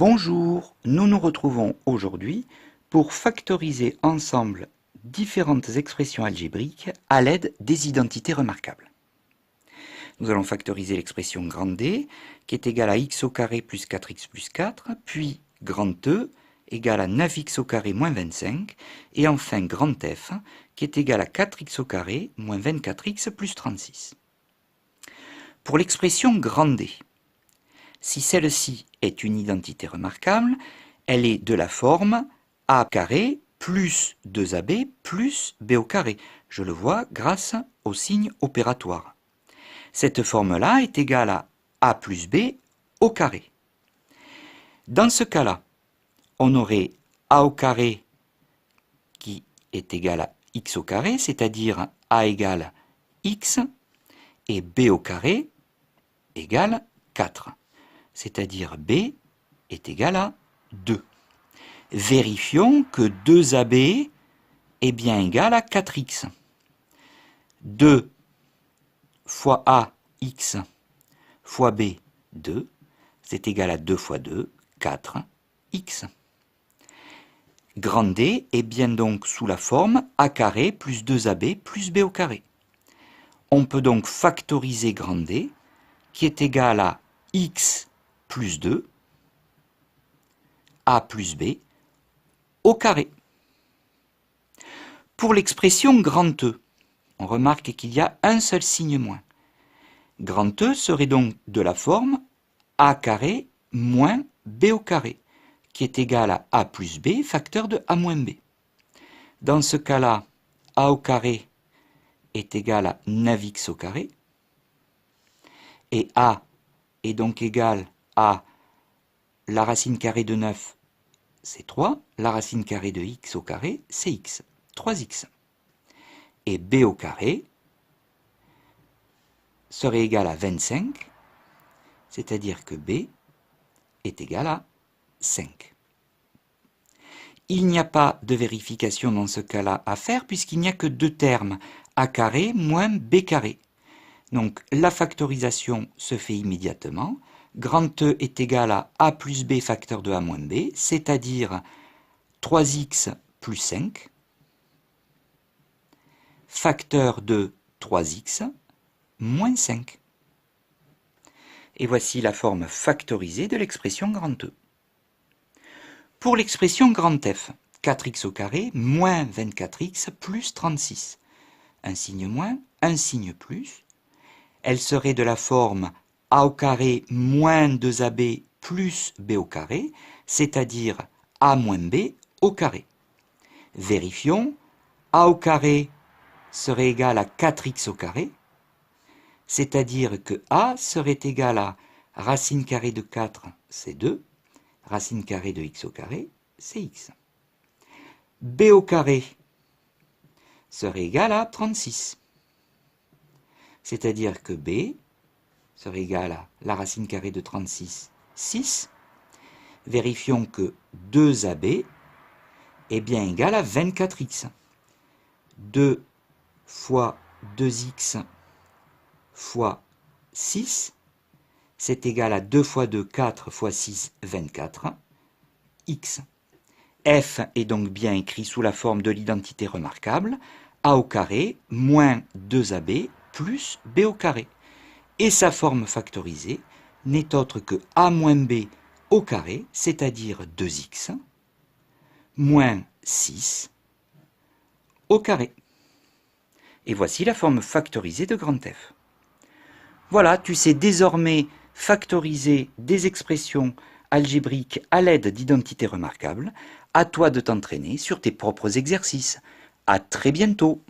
Bonjour, nous nous retrouvons aujourd'hui pour factoriser ensemble différentes expressions algébriques à l'aide des identités remarquables. Nous allons factoriser l'expression grand D qui est égale à x au carré plus 4x plus 4, puis grand E égale à 9x au carré moins 25, et enfin grand F qui est égal à 4x au carré moins 24x plus 36. Pour l'expression grand D, si celle-ci est une identité remarquable, elle est de la forme a carré plus 2ab plus b au carré. Je le vois grâce au signe opératoire. Cette forme-là est égale à a plus b au carré. Dans ce cas-là, on aurait a au carré qui est égal à x au carré, c'est-à-dire a égale x, et b au carré égale 4. C'est-à-dire b est égal à 2. Vérifions que 2ab est bien égal à 4x. 2 fois a, x, fois b, 2, c'est égal à 2 fois 2, 4, x. Grand D est bien donc sous la forme a carré plus 2ab plus b au carré. On peut donc factoriser grand D qui est égal à x plus 2, a plus b, au carré. Pour l'expression grand E, on remarque qu'il y a un seul signe moins. Grand E serait donc de la forme a carré moins b au carré, qui est égal à a plus b facteur de a moins b. Dans ce cas-là, a au carré est égal à 9x au carré, et a est donc égal à la racine carrée de 9, c'est 3, la racine carrée de x au carré, c'est x, 3x. Et b au carré serait égal à 25, c'est-à-dire que b est égal à 5. Il n'y a pas de vérification dans ce cas-là à faire puisqu'il n'y a que deux termes, a carré moins b carré. Donc la factorisation se fait immédiatement. Grand E est égal à a plus b facteur de a moins b, c'est-à-dire 3x plus 5, facteur de 3x moins 5. Et voici la forme factorisée de l'expression grand E. Pour l'expression grand F, 4x au carré moins 24x plus 36. Un signe moins, un signe plus. Elle serait de la forme a au carré moins 2ab plus b au carré, c'est-à-dire a moins b au carré. Vérifions, a au carré serait égal à 4x au carré, c'est-à-dire que a serait égal à racine carrée de 4, c'est 2, racine carrée de x au carré, c'est x. b au carré serait égal à 36, c'est-à-dire que b serait égal à la racine carrée de 36, 6. Vérifions que 2ab est bien égal à 24x. 2 fois 2x fois 6, c'est égal à 2 fois 2, 4 fois 6, 24, x. F est donc bien écrit sous la forme de l'identité remarquable, a au carré moins 2ab plus b au carré. Et sa forme factorisée n'est autre que a moins b au carré, c'est-à-dire 2x, moins 6 au carré. Et voici la forme factorisée de grand F. Voilà, tu sais désormais factoriser des expressions algébriques à l'aide d'identités remarquables. À toi de t'entraîner sur tes propres exercices. À très bientôt.